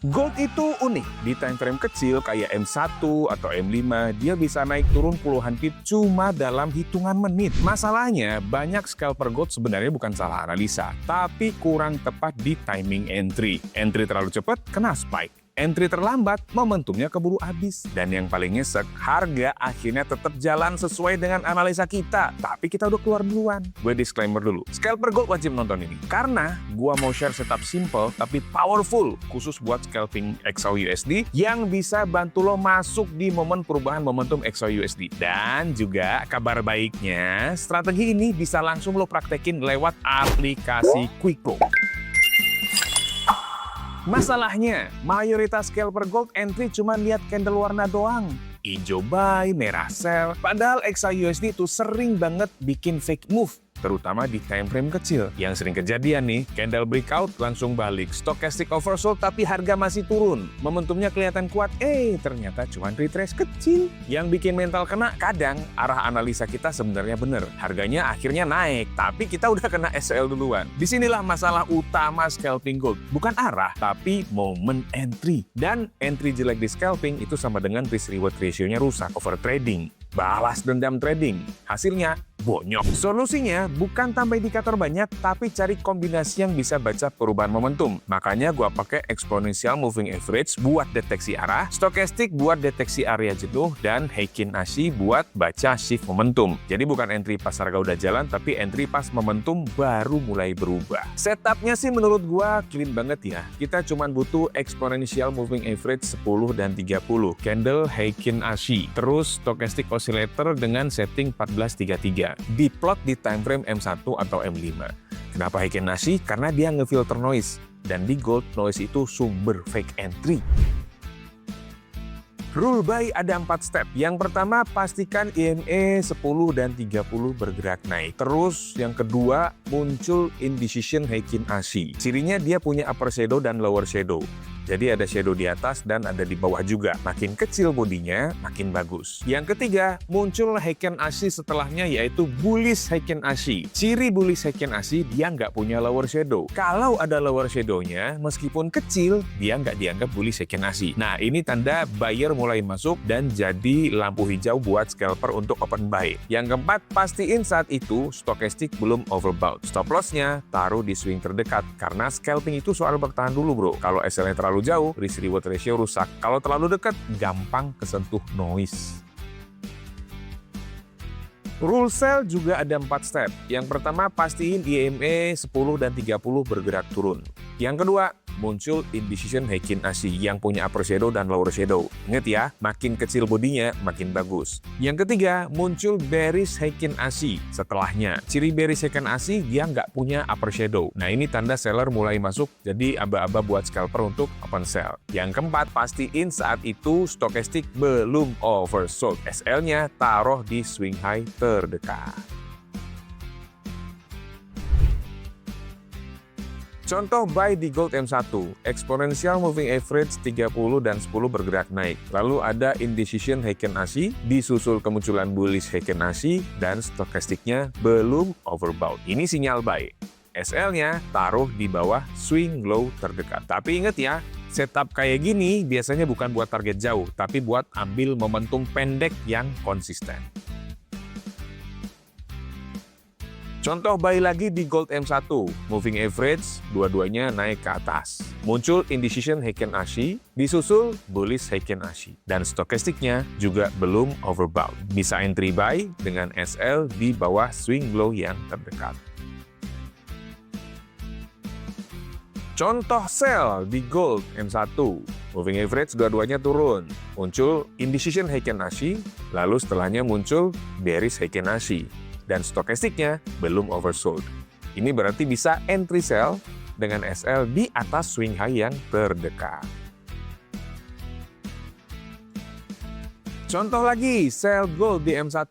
Gold itu unik. Di time frame kecil kayak M1 atau M5, dia bisa naik turun puluhan pip cuma dalam hitungan menit. Masalahnya, banyak scalper gold sebenarnya bukan salah analisa, tapi kurang tepat di timing entry. Entry terlalu cepat, kena spike. Entry terlambat, momentumnya keburu habis. Dan yang paling nyesek, harga akhirnya tetap jalan sesuai dengan analisa kita. Tapi kita udah keluar duluan. Gue disclaimer dulu. Scalper gold wajib nonton ini. Karena gue mau share setup simple tapi powerful. Khusus buat scalping XAUUSD yang bisa bantu lo masuk di momen perubahan momentum XAUUSD. Dan juga kabar baiknya, strategi ini bisa langsung lo praktekin lewat aplikasi QuickPro. Masalahnya, mayoritas scalper gold entry cuma lihat candle warna doang. Ijo buy, merah sell. Padahal XAUUSD itu sering banget bikin fake move, terutama di time frame kecil. Yang sering kejadian nih, candle breakout langsung balik. Stochastic oversold tapi harga masih turun. Momentumnya kelihatan kuat, ternyata cuma retrace kecil. Yang bikin mental kena, kadang arah analisa kita sebenarnya bener. Harganya akhirnya naik, tapi kita udah kena SL duluan. Disinilah masalah utama scalping gold. Bukan arah, tapi momen entry. Dan entry jelek di scalping itu sama dengan risk-reward ratio-nya rusak, over trading. Balas dendam trading. Hasilnya bonyok. Solusinya bukan tambah indikator banyak, tapi cari kombinasi yang bisa baca perubahan momentum. Makanya gua pakai exponential moving average buat deteksi arah, stochastic buat deteksi area jenuh, dan Heikin Ashi buat baca shift momentum. Jadi bukan entry pas harga udah jalan, tapi entry pas momentum baru mulai berubah. Setupnya sih menurut gua clean banget ya. Kita cuma butuh exponential moving average 10 dan 30, candle Heikin Ashi, terus stochastic oscillator dengan setting 1433. Diplot di time frame M1 atau M5. Kenapa Heikin Ashi? Karena dia ngefilter noise. Dan di gold, noise itu sumber fake entry. Rule buy ada 4 step. Yang pertama, pastikan EMA 10 dan 30 bergerak naik. Terus yang kedua, muncul indecision Heikin Ashi. Cirinya dia punya upper shadow dan lower shadow. Jadi ada shadow di atas dan ada di bawah juga. Makin kecil bodinya, makin bagus. Yang ketiga, muncul Heikin Ashi setelahnya yaitu bullish Heikin Ashi. Ciri bullish Heikin Ashi, dia nggak punya lower shadow. Kalau ada lower shadow-nya, meskipun kecil, dia nggak dianggap bullish Heikin Ashi. Nah, ini tanda buyer mulai masuk dan jadi lampu hijau buat scalper untuk open buy. Yang keempat, pastiin saat itu stochastic belum overbought. Stop loss-nya taruh di swing terdekat. Karena scalping itu soal bertahan dulu bro. Kalau SL-nya terlalu jauh, risk-reward ratio rusak. Kalau terlalu dekat, gampang kesentuh noise. Rule sell juga ada 4 step. Yang pertama, pastiin EMA 10 dan 30 bergerak turun. Yang kedua, muncul indecision Heikin Ashi yang punya upper shadow dan lower shadow. Ingat ya, makin kecil bodinya, makin bagus. Yang ketiga, muncul bearish Heikin Ashi setelahnya. Ciri bearish Heikin Ashi, dia nggak punya upper shadow. Nah, ini tanda seller mulai masuk, jadi aba-aba buat scalper untuk open sell. Yang keempat, pastiin saat itu stochastic belum oversold. SL-nya taruh di swing high terdekat. Contoh buy di gold M1, exponential moving average 30 dan 10 bergerak naik. Lalu ada indecision Heikin Ashi, disusul kemunculan bullish Heikin Ashi, dan stokastiknya belum overbought. Ini sinyal buy. SL-nya taruh di bawah swing low terdekat. Tapi ingat ya, setup kayak gini biasanya bukan buat target jauh, tapi buat ambil momentum pendek yang konsisten. Contoh buy lagi di gold M1, moving average, dua-duanya naik ke atas. Muncul indecision Heikin Ashi, disusul bullish Heikin Ashi. Dan stokastiknya juga belum overbought. Bisa entry buy dengan SL di bawah swing low yang terdekat. Contoh sell di gold M1, moving average dua-duanya turun. Muncul indecision Heikin Ashi, lalu setelahnya muncul bearish Heikin Ashi. Dan stokastiknya belum oversold. Ini berarti bisa entry sell dengan SL di atas swing high yang terdekat. Contoh lagi, sell gold di M1.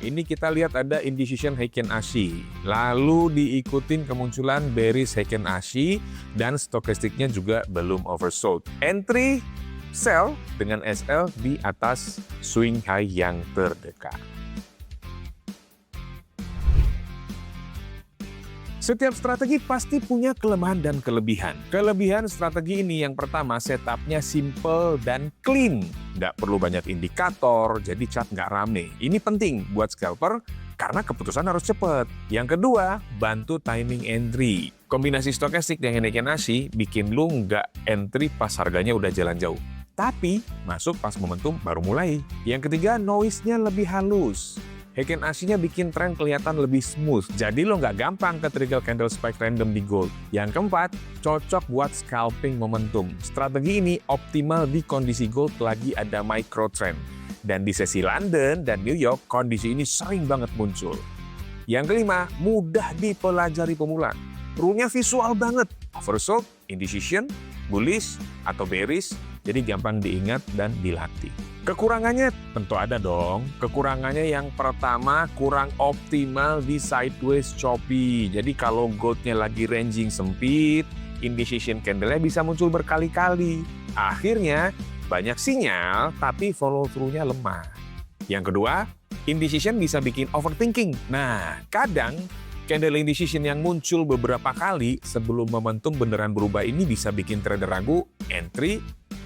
Ini kita lihat ada indecision Heikin Ashi. Lalu diikutin kemunculan bearish Heikin Ashi dan stokastiknya juga belum oversold. Entry sell dengan SL di atas swing high yang terdekat. Setiap strategi pasti punya kelemahan dan kelebihan. Kelebihan strategi ini yang pertama, setupnya simple dan clean. Nggak perlu banyak indikator, jadi chart nggak rame. Ini penting buat scalper karena keputusan harus cepat. Yang kedua, bantu timing entry. Kombinasi stokastik dengan Heiken Ashi bikin lu nggak entry pas harganya udah jalan jauh. Tapi masuk pas momentum baru mulai. Yang ketiga, noise-nya lebih halus. Heiken Ashi-nya bikin tren kelihatan lebih smooth, jadi lo nggak gampang ke-trigger candle spike random di gold. Yang keempat, cocok buat scalping momentum. Strategi ini optimal di kondisi gold lagi ada micro trend. Dan di sesi London dan New York, kondisi ini sering banget muncul. Yang kelima, mudah dipelajari pemula. Rule-nya visual banget. Oversold, indecision, bullish, atau bearish, jadi gampang diingat dan dilatih. Kekurangannya tentu ada dong. Kekurangannya yang pertama, kurang optimal di sideways choppy. Jadi kalau goldnya lagi ranging sempit, indecision candle-nya bisa muncul berkali-kali. Akhirnya banyak sinyal tapi follow through-nya lemah. Yang kedua, indecision bisa bikin overthinking. Nah, kadang candle indecision yang muncul beberapa kali sebelum momentum beneran berubah ini bisa bikin trader ragu, entry,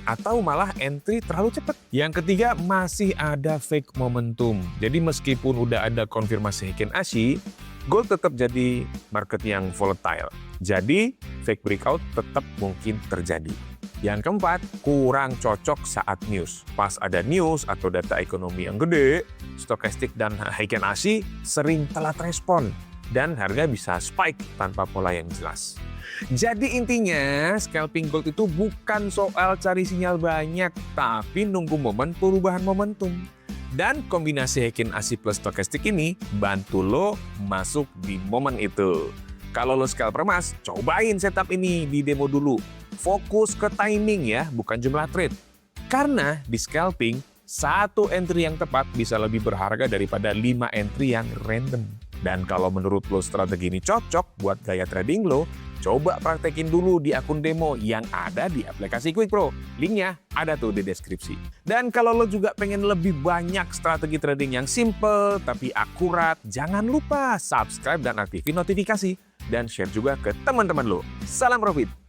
atau malah entry terlalu cepat. Yang ketiga, masih ada fake momentum. Jadi meskipun udah ada konfirmasi Heiken Ashi, gold tetap jadi market yang volatile. Jadi fake breakout tetap mungkin terjadi. Yang keempat, kurang cocok saat news. Pas ada news atau data ekonomi yang gede, stokastik dan Heiken Ashi sering telat respon dan harga bisa spike tanpa pola yang jelas. Jadi intinya, scalping gold itu bukan soal cari sinyal banyak, tapi nunggu momen perubahan momentum. Dan kombinasi Heiken Ashi plus stokastik ini bantu lo masuk di momen itu. Kalau lo scalper emas, cobain setup ini di demo dulu. Fokus ke timing ya, bukan jumlah trade. Karena di scalping, satu entry yang tepat bisa lebih berharga daripada 5 entry yang random. Dan kalau menurut lo strategi ini cocok buat gaya trading lo, coba praktekin dulu di akun demo yang ada di aplikasi Quick Pro. Linknya ada tuh di deskripsi. Dan kalau lo juga pengen lebih banyak strategi trading yang simple tapi akurat, jangan lupa subscribe dan aktifin notifikasi. Dan share juga ke teman-teman lo. Salam profit!